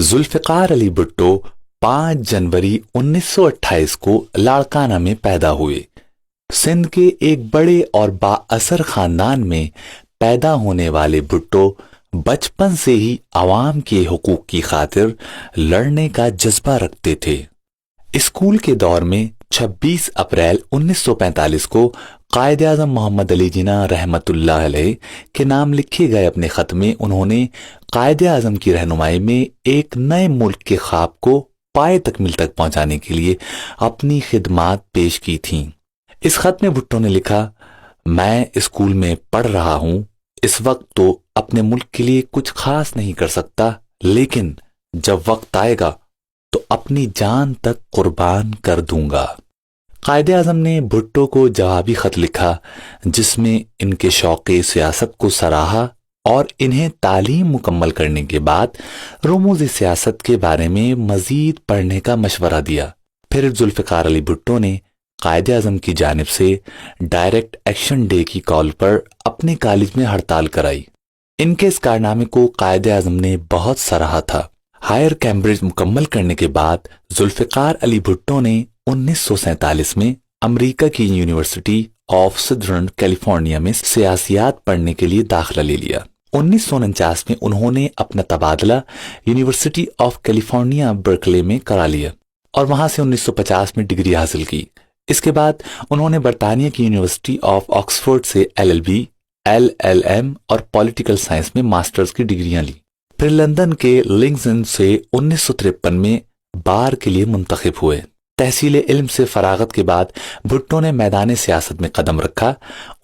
जुल्फ़िकार अली भुट्टो 5 जनवरी 1928 को लाड़काना में पैदा हुए। सिंध के एक बड़े और बाअसर खानदान में पैदा होने वाले भुट्टो बचपन से ही अवाम के हुकूक की खातिर लड़ने का जज्बा रखते थे। स्कूल के दौर में 26 अप्रैल 1945 को कायद-ए-आज़म मोहम्मद अली जिन्ना रहमतुल्लाह अलैह के नाम लिखे गए अपने खत में उन्होंने कायद-ए-आज़म की रहनुमाई में एक नए मुल्क के ख्वाब को पाए तकमील तक पहुंचाने के लिए अपनी खिदमात पेश की थीं। इस खत में भुट्टो ने लिखा, मैं स्कूल में पढ़ रहा हूं, इस वक्त तो अपने मुल्क के लिए कुछ खास नहीं कर सकता, लेकिन जब वक्त आएगा तो अपनी जान तक कुर्बान कर दूंगा। कायद-ए-आज़म ने भुट्टो को जवाबी खत लिखा जिसमें इनके शौक़े सियासत को सराहा और इन्हें तालीम मुकम्मल करने के बाद रमूज़ सियासत के बारे में मज़ीद पढ़ने का मशवरा दिया। फिर जुल्फ़िकार अली भुट्टो ने कायद-ए-आज़म की जानिब से डायरेक्ट एक्शन डे की कॉल पर अपने कॉलेज में हड़ताल कराई। इनके इस कारनामे को कायद-ए-आज़म ने बहुत सराहा था। हायर कैम्ब्रिज मुकम्मल करने के बाद जुल्फ़िकार अली भुट्टो ने 1947 में अमेरिका की यूनिवर्सिटी ऑफ सदर्न कैलिफोर्निया में सियासियात पढ़ने के लिए दाखिला ले लिया। 1949 में उन्होंने अपना तबादला यूनिवर्सिटी ऑफ कैलिफोर्निया बर्कले में करा लिया और वहां से 1950 में डिग्री हासिल की। इसके बाद उन्होंने बरतानिया की यूनिवर्सिटी ऑफ ऑक्सफोर्ड से LLB, LLM और पॉलिटिकल साइंस में मास्टर्स की डिग्रियां ली। फिर लंदन के लिंक्स इन से 1953 में बार के लिए मुंतखब हुए। तहसील इल्म से फरागत के बाद भुट्टो ने मैदान सियासत में कदम रखा।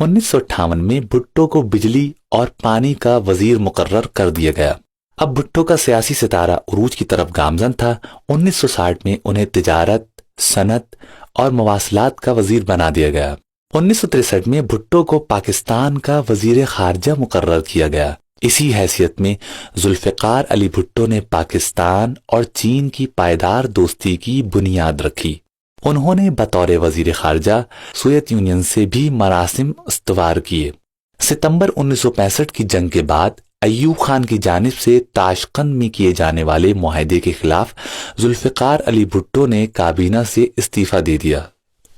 1958 में भुट्टो को बिजली और पानी का वजीर मुकर्रर कर दिया गया। अब भुट्टो का सियासी सितारा उरूज की तरफ गामजन था। 1960 में उन्हें तिजारत, सनत और मवासलात का वजीर बना दिया गया। 1963 में भुट्टो को पाकिस्तान का वजीर खारजा मुकर्रर किया गया। इसी हैसियत में जुल्फ़िकार अली भुट्टो ने पाकिस्तान और चीन की पायदार दोस्ती की बुनियाद रखी। उन्होंने बतौर वजीर खारजा सोवियत यूनियन से भी मरासिम इस्तवार किए। सितंबर 1965 की जंग के बाद अय्यूब खान की जानिब से ताशकंद में किए जाने वाले मुआहदे के खिलाफ जुल्फ़िकार अली भुट्टो ने काबीना से इस्तीफा दे दिया।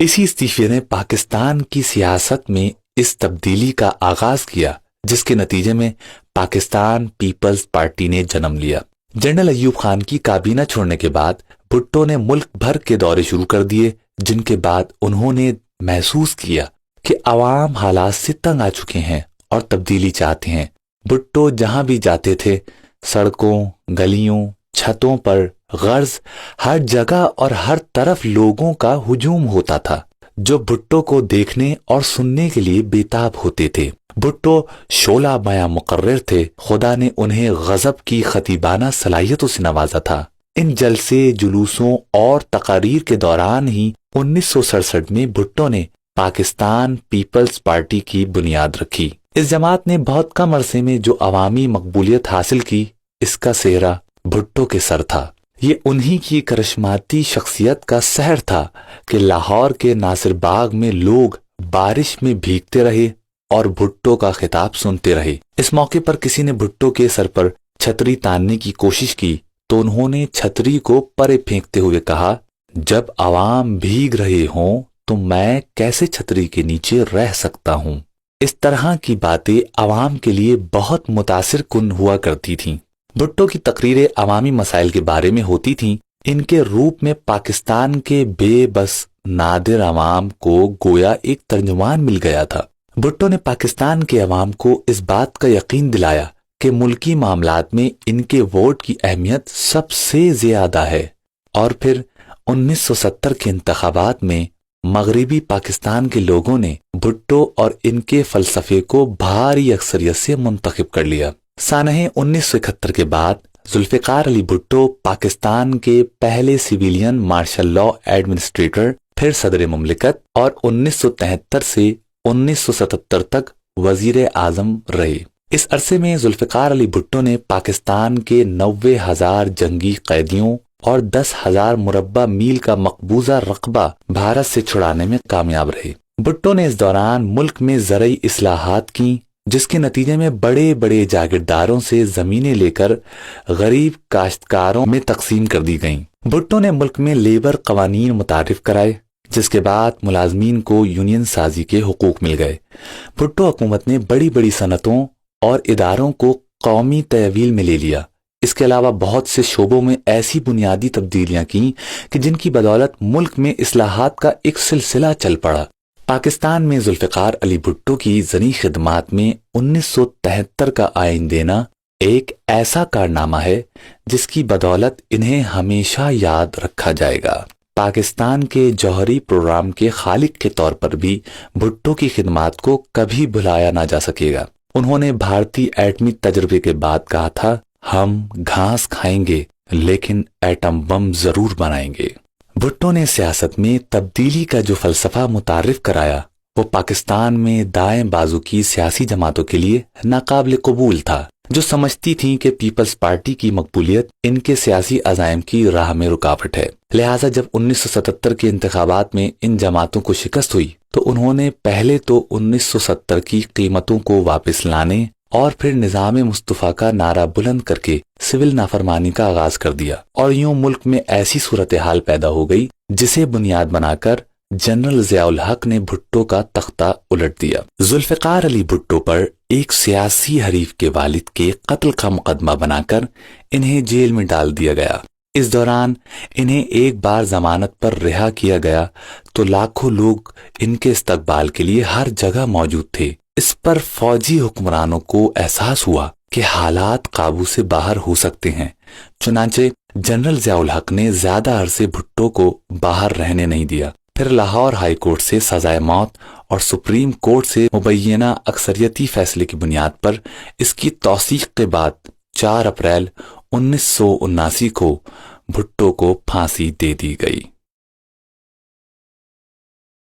इसी इस्तीफे ने पाकिस्तान की सियासत में इस तब्दीली का आगाज किया जिसके नतीजे में पाकिस्तान पीपल्स पार्टी ने जन्म लिया। जनरल अय्यूब खान की काबीना छोड़ने के बाद भुट्टो ने मुल्क भर के दौरे शुरू कर दिए, जिनके बाद उन्होंने महसूस किया कि अवाम हालात से तंग आ चुके हैं और तब्दीली चाहते हैं। भुट्टो जहां भी जाते थे, सड़कों, गलियों, छतों पर गर्ज हर जगह और हर तरफ लोगों का हुजूम होता था जो भुट्टो को देखने और सुनने के लिए बेताब होते थे। भुट्टो शोला बयां मुकर्रर थे। खुदा ने उन्हें गजब की खतीबाना सलाहियतों से नवाजा था। इन जलसे, जुलूसों और तकारीर के दौरान ही 1967 में भुट्टो ने पाकिस्तान पीपल्स पार्टी की बुनियाद रखी। इस जमात ने बहुत कम अरसे में जो अवामी मकबूलियत हासिल की, इसका सेहरा भुट्टो के सर था। ये उन्हीं की करिश्माती शख्सियत का सहर था कि लाहौर के नासिर बाग में लोग बारिश में भीगते रहे और भुट्टो का खिताब सुनते रहे। इस मौके पर किसी ने भुट्टो के सर पर छतरी तानने की कोशिश की तो उन्होंने छतरी को परे फेंकते हुए कहा, जब आवाम भीग रहे हों तो मैं कैसे छतरी के नीचे रह सकता हूं। इस तरह की बातें आवाम के लिए बहुत मुतासिर कुन हुआ करती थीं। भुट्टो की तकरीरें अवामी मसाइल के बारे में होती थीं। इनके रूप में पाकिस्तान के बेबस नादिर अवाम को गोया एक तर्जुमान मिल गया था। भुट्टो ने पाकिस्तान के अवाम को इस बात का यकीन दिलाया कि मुल्की मामलात में इनके वोट की अहमियत सबसे ज्यादा है। और फिर 1970 के इंतखाबात में मगरिबी पाकिस्तान के लोगों ने भुट्टो और इनके फलसफे को भारी अक्सरियत से मुंतखब कर लिया। सानहे 1971 के बाद जुल्फ़िकार अली भुट्टो पाकिस्तान के पहले सिविलियन मार्शल लॉ एडमिनिस्ट्रेटर, फिर सदर मुमलिकत और 1973 से 1977 तक वजीर आजम रहे। इस अरसे में जुल्फ़िकार अली भुट्टो ने पाकिस्तान के 90,000 जंगी कैदियों और 10,000 मुरब्बा मील का मकबूजा रकबा भारत से छुड़ाने में कामयाब रहे। भुट्टो ने इस दौरान मुल्क में ज़रई इस्लाहात की, جس کے نتیجے میں بڑے بڑے جاگیرداروں سے زمینیں لے کر غریب کاشتکاروں میں تقسیم کر دی گئیں۔ بھٹو نے ملک میں لیبر قوانین متعارف کرائے، جس کے بعد ملازمین کو یونین سازی کے حقوق مل گئے۔ بھٹو حکومت نے بڑی بڑی صنعتوں اور اداروں کو قومی تحویل میں لے لیا۔ اس کے علاوہ بہت سے شعبوں میں ایسی بنیادی تبدیلیاں کیں کہ جن کی بدولت ملک میں اصلاحات کا ایک سلسلہ چل پڑا۔ پاکستان میں ذوالفقار علی بھٹو کی زرعی خدمات میں 1973 کا آئین دینا ایک ایسا کارنامہ ہے جس کی بدولت انہیں ہمیشہ یاد رکھا جائے گا۔ پاکستان کے جوہری پروگرام کے خالق کے طور پر بھی بھٹو کی خدمات کو کبھی بھلایا نہ جا سکے گا۔ انہوں نے بھارتی ایٹمی تجربے کے بعد کہا تھا، ہم گھاس کھائیں گے لیکن ایٹم بم ضرور بنائیں گے۔ بھٹو نے سیاست میں تبدیلی کا جو فلسفہ متعارف کرایا وہ پاکستان میں دائیں بازو کی سیاسی جماعتوں کے لیے ناقابل قبول تھا، جو سمجھتی تھیں کہ پیپلز پارٹی کی مقبولیت ان کے سیاسی عزائم کی راہ میں رکاوٹ ہے۔ لہٰذا جب 1977 کے انتخابات میں ان جماعتوں کو شکست ہوئی تو انہوں نے پہلے تو 1970 کی قیمتوں کو واپس لانے اور پھر نظام مصطفیٰ کا نعرہ بلند کر کے سول نافرمانی کا آغاز کر دیا، اور یوں ملک میں ایسی صورتحال پیدا ہو گئی جسے بنیاد بنا کر جنرل ضیاء الحق نے بھٹو کا تختہ الٹ دیا۔ ذوالفقار علی بھٹو پر ایک سیاسی حریف کے والد کے قتل کا مقدمہ بنا کر انہیں جیل میں ڈال دیا گیا۔ اس دوران انہیں ایک بار ضمانت پر رہا کیا گیا تو لاکھوں لوگ ان کے استقبال کے لیے ہر جگہ موجود تھے۔ اس پر فوجی حکمرانوں کو احساس ہوا کہ حالات قابو سے باہر ہو سکتے ہیں، چنانچہ جنرل ضیاء الحق نے زیادہ عرصے بھٹو کو باہر رہنے نہیں دیا۔ پھر لاہور ہائی کورٹ سے سزائے موت اور سپریم کورٹ سے مبینہ اکثریتی فیصلے کی بنیاد پر اس کی توثیق کے بعد 4 اپریل 1979 کو بھٹو کو پھانسی دے دی گئی۔